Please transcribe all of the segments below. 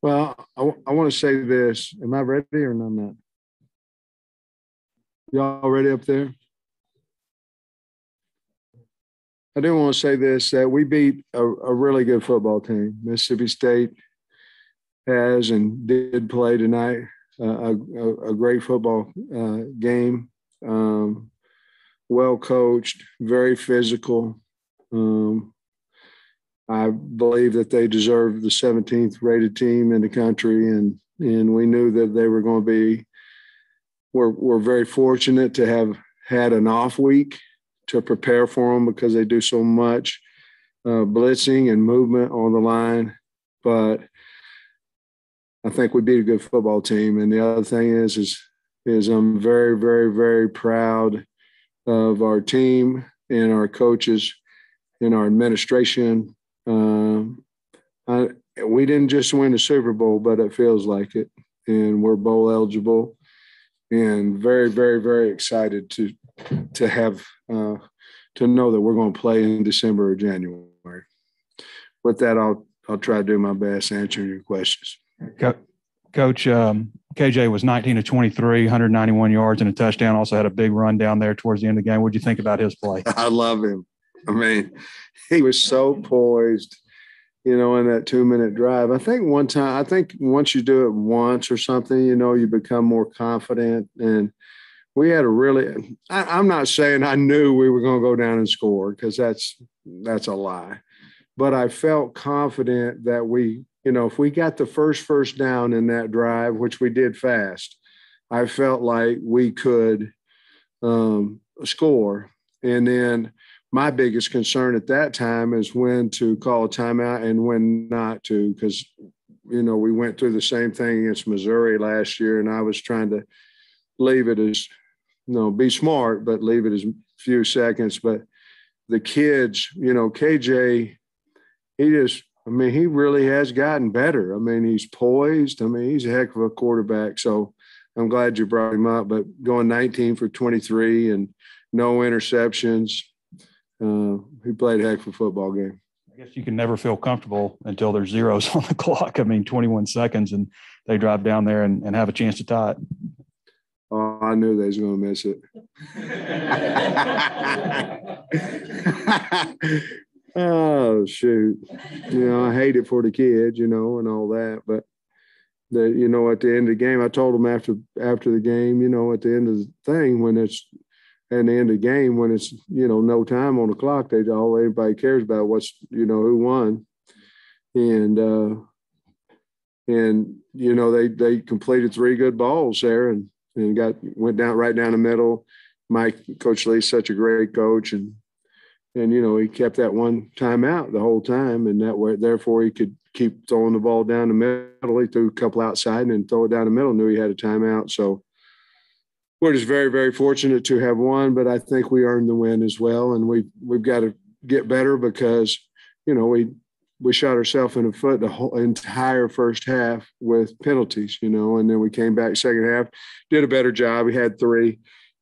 Well, I want to say this. Am I ready or no? I'm not. Y'all ready up there? I do want to say this, that we beat a really good football team. Mississippi State has and did play tonight a great football game. Well coached, very physical. I believe that they deserve the 17th rated team in the country, and we knew that they were going to be. We're very fortunate to have had an off week to prepare for them because they do so much blitzing and movement on the line. But I think we beat a good football team. And the other thing is I'm very, very, very proud of our team and our coaches and our administration. We didn't just win the Super Bowl, but it feels like it. And we're bowl eligible and very, very, very excited to have to know that we're going to play in December or January. With that, I'll try to do my best answering your questions. Coach, KJ was 19 of 23, 191 yards and a touchdown. Also had a big run down there towards the end of the game. What did you think about his play? I love him. I mean, he was so poised, in that 2-minute drive. I think once you do it once or something, you become more confident. And we had I'm not saying I knew we were going to go down and score because that's a lie. But I felt confident that if we got the first down in that drive, which we did fast, I felt like we could score. And then my biggest concern at that time is when to call a timeout and when not to, because, we went through the same thing against Missouri last year, and I was trying to leave it as, be smart, but leave it as few seconds. But the kids, KJ, he really has gotten better. I mean, he's poised. I mean, he's a heck of a quarterback. So I'm glad you brought him up. But going 19 for 23 and no interceptions, he played a heck of a football game. I guess you can never feel comfortable until there's zeros on the clock. I mean, 21 seconds, and they drive down there and have a chance to tie it. Oh, I knew they was going to miss it. Oh, shoot. I hate it for the kids, and all that. But, at the end of the game, I told them after the game, at the end of the thing, when it's at the end of the game, when it's, no time on the clock, all everybody cares about what's, who won. And they completed 3 good balls there and went down right down the middle. Coach Lee's such a great coach, and he kept that one timeout the whole time, and therefore he could keep throwing the ball down the middle. He threw a couple outside and then throw it down the middle. Knew he had a timeout, so we're just very, very fortunate to have won. But I think we earned the win as well, and we've got to get better because we shot ourselves in the foot the whole entire first half with penalties, and then we came back second half, did a better job. We had 3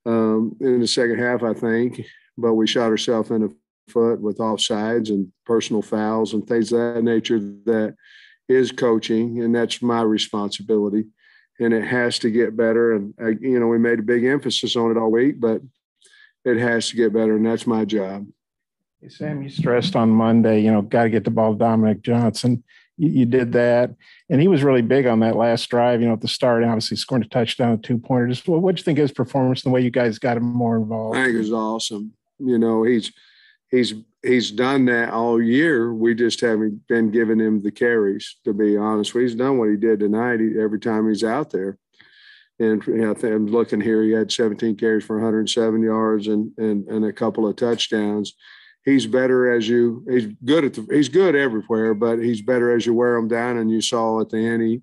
in the second half, I think, but we shot ourselves in the foot with offsides and personal fouls and things of that nature. That is coaching, and that's my responsibility, and it has to get better. And, we made a big emphasis on it all week, but it has to get better, and that's my job. Hey, Sam, you stressed on Monday, got to get the ball to Dominic Johnson. You did that, and he was really big on that last drive, at the start, and obviously scoring a touchdown, a 2-pointer. Just what do you think of his performance, the way you guys got him more involved? I think it was awesome. He's done that all year. We just haven't been giving him the carries, to be honest. He's done what he did tonight every time he's out there. And I think I'm looking here, he had 17 carries for 107 yards and a couple of touchdowns. He's better he's good everywhere, but he's better as you wear him down. And you saw at the end,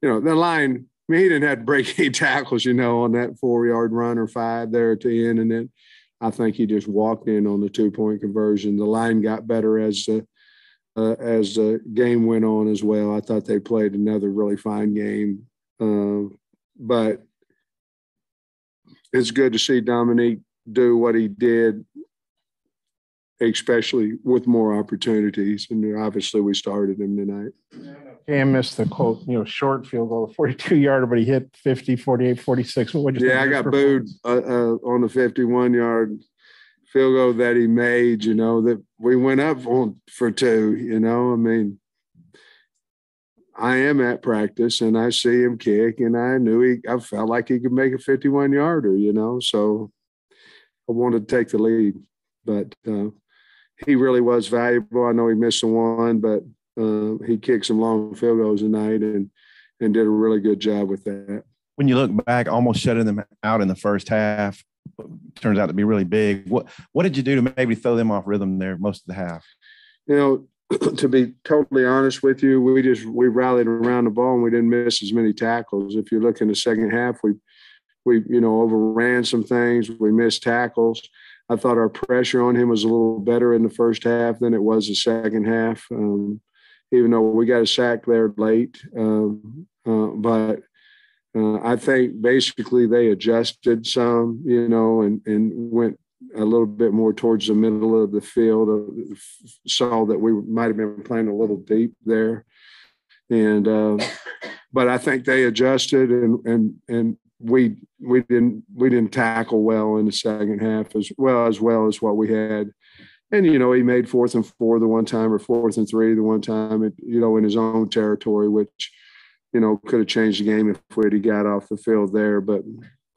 the line, he didn't have to break any tackles, on that 4-yard run or 5 there at the end. And then I think he just walked in on the 2-point conversion. The line got better as the game went on as well. I thought they played another really fine game. But it's good to see Dominique do what he did, especially with more opportunities. And obviously we started him tonight. Cam missed the quote, short field goal, 42-yarder, but he hit 50, 48, 46. What would you think? Yeah, I got booed on the 51-yard field goal that he made, that we went up for two, I mean, I am at practice and I see him kick, and I felt like he could make a 51-yarder, so I wanted to take the lead. But he really was valuable. I know he missed the one, but he kicked some long field goals tonight and did a really good job with that. When you look back, almost shutting them out in the first half, turns out to be really big. What did you do to maybe throw them off rhythm there most of the half? To be totally honest with you, we rallied around the ball and we didn't miss as many tackles. If you look in the second half, we overran some things. We missed tackles. I thought our pressure on him was a little better in the first half than it was the second half. Even though we got a sack there late. But I think basically they adjusted some, and went a little bit more towards the middle of the field. Saw that we might have been playing a little deep there. And but I think they adjusted and we didn't tackle well in the second half as well as what we had. And, he made 4th and 4 the one time, or 4th and 3 the one time, in his own territory, which, could have changed the game if we'd got off the field there. But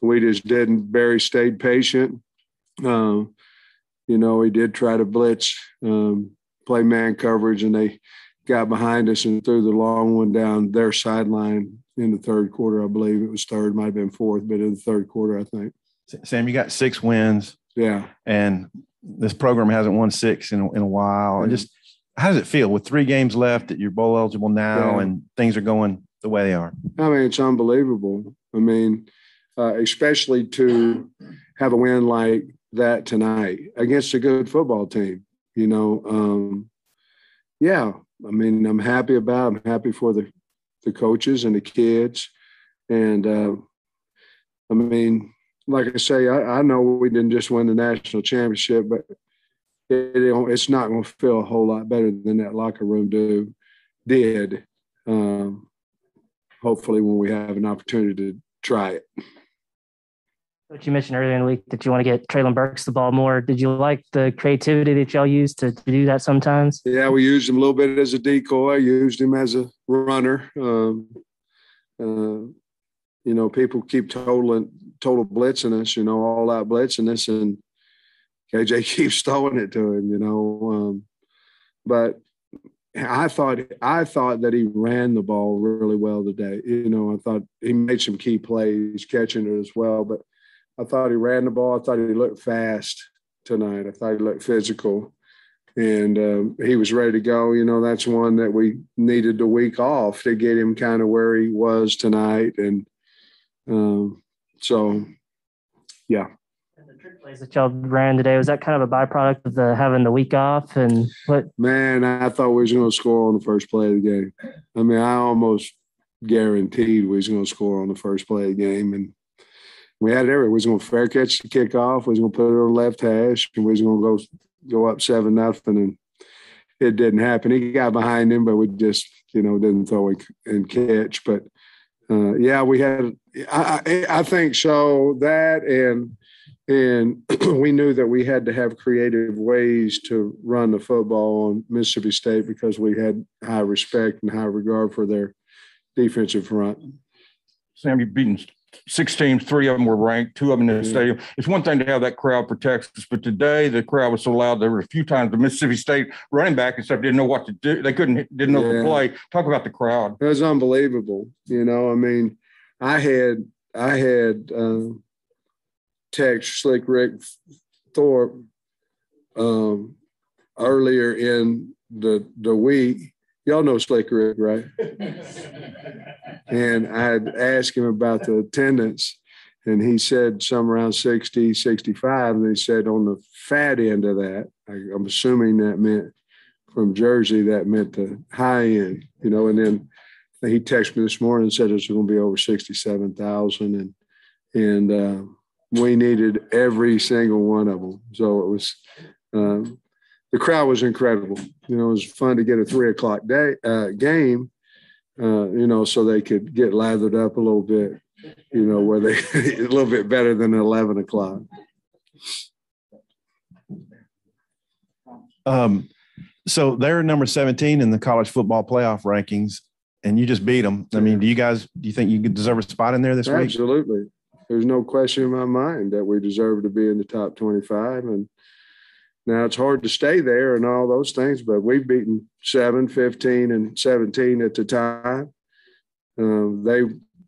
we just didn't. Barry stayed patient. He did try to blitz, play man coverage, and they got behind us and threw the long one down their sideline in the third quarter. I believe it was third, might have been fourth, but in the third quarter, I think. Sam, you got 6 wins. Yeah. And this program hasn't won 6 in a while. And just how does it feel with 3 games left that you're bowl eligible now and things are going the way they are? I mean, it's unbelievable. I mean, especially to have a win like that tonight against a good football team, yeah. I mean, I'm happy about it. I'm happy for the coaches and the kids. And I mean, like I say, I know we didn't just win the national championship, but it's not going to feel a whole lot better than that locker room did. Hopefully when we have an opportunity to try it. Coach, you mentioned earlier in the week that you want to get Traylon Burks the ball more. Did you like the creativity that y'all used to do that sometimes? Yeah, we used him a little bit as a decoy, used him as a runner. People keep total blitzing us, all out blitzing us, and KJ keeps throwing it to him, but I thought that he ran the ball really well today. I thought he made some key plays catching it as well, but I thought he ran the ball. I thought he looked fast tonight. I thought he looked physical, and he was ready to go. That's one that we needed the week off to get him kind of where he was tonight. And so, yeah. The trick plays that y'all ran today, was that kind of a byproduct of having the week off? And what? Man, I thought we was going to score on the first play of the game. I mean, I almost guaranteed we was going to score on the first play of the game, and we had it everywhere. We was going to fair catch the kickoff. We was going to put it on the left hash, and we was going to go up 7-0, and it didn't happen. He got behind him, but we just didn't throw and catch. But we had. I think so. That and we knew that we had to have creative ways to run the football on Mississippi State because we had high respect and high regard for their defensive front. Sam, you've beaten 6 teams, 3 of them were ranked, 2 of them in the stadium. It's one thing to have that crowd protect us, but today the crowd was so loud. There were a few times the Mississippi State running back and stuff didn't know what to do. They didn't know the play. Talk about the crowd. It was unbelievable. I mean, I had text Slick Rick Thorpe earlier in the week. Y'all know Slick Rick, right? And I'd asked him about the attendance, and he said somewhere around 60, 65. And he said on the fat end of that, I'm assuming that meant from Jersey, that meant the high end, and then he texted me this morning and said it's going to be over 67,000. And we needed every single one of them. So it was the crowd was incredible. It was fun to get a 3:00 game, so they could get lathered up a little bit, where they a little bit better than 11 o'clock. So they're number 17 in the college football playoff rankings, and you just beat them. I mean, do you think you could deserve a spot in there this week? Absolutely. There's no question in my mind that we deserve to be in the top 25. And now it's hard to stay there and all those things, but we've beaten 7, 15, and 17 at the time. They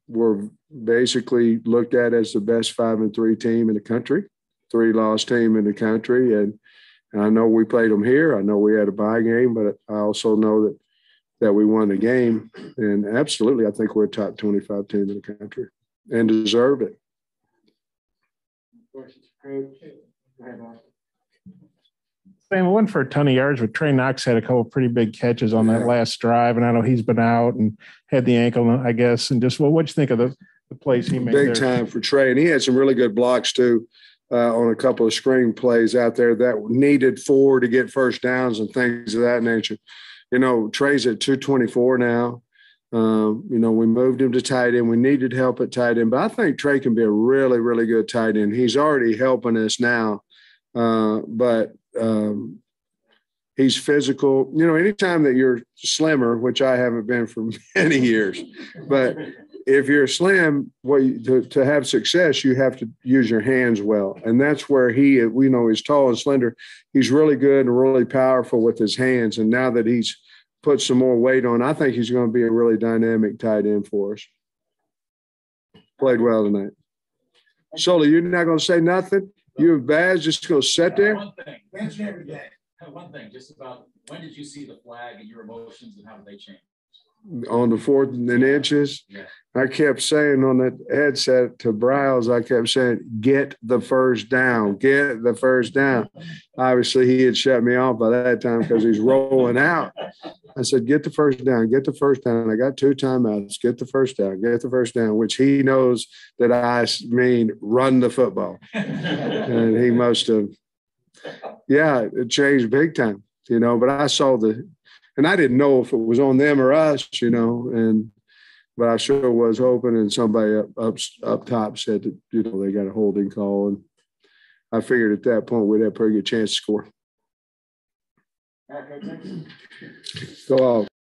were basically looked at as the best 5-3 team in the country, 3-loss team in the country. And I know we played them here. I know we had a bye game, but I also know that we won the game. And absolutely, I think we're a top 25 team in the country and deserve it. Sam, it went for a ton of yards, but Trey Knox had a couple of pretty big catches on that last drive. And I know he's been out and had the ankle, I guess. And just what'd you think of the plays he made? Big time for Trey. And he had some really good blocks too. On a couple of screen plays out there that needed 4 to get first downs and things of that nature. Trey's at 224 now. We moved him to tight end. We needed help at tight end, but I think Trey can be a really, really good tight end. He's already helping us now, but he's physical. Anytime that you're slimmer, which I haven't been for many years, but if you're slim, to have success, you have to use your hands well. And that's where he's tall and slender. He's really good and really powerful with his hands. And now that he's put some more weight on, I think he's going to be a really dynamic tight end for us. Played well tonight. Soli, you're not going to say nothing? You and Baz just going to sit there? One thing. Mention every day. One thing, just about when did you see the flag and your emotions and how did they change? On the 4th and inches, yeah. I kept saying on that headset to Browse, I kept saying, get the first down, get the first down. Obviously, he had shut me off by that time because he's rolling out. I said, get the first down, get the first down. I got 2 timeouts, get the first down, get the first down, which he knows that I mean run the football. And he must have, it changed big time, but I saw and I didn't know if it was on them or us, but I sure was hoping. And somebody up top said that, they got a holding call. And I figured at that point we'd have a pretty good chance to score. Go off.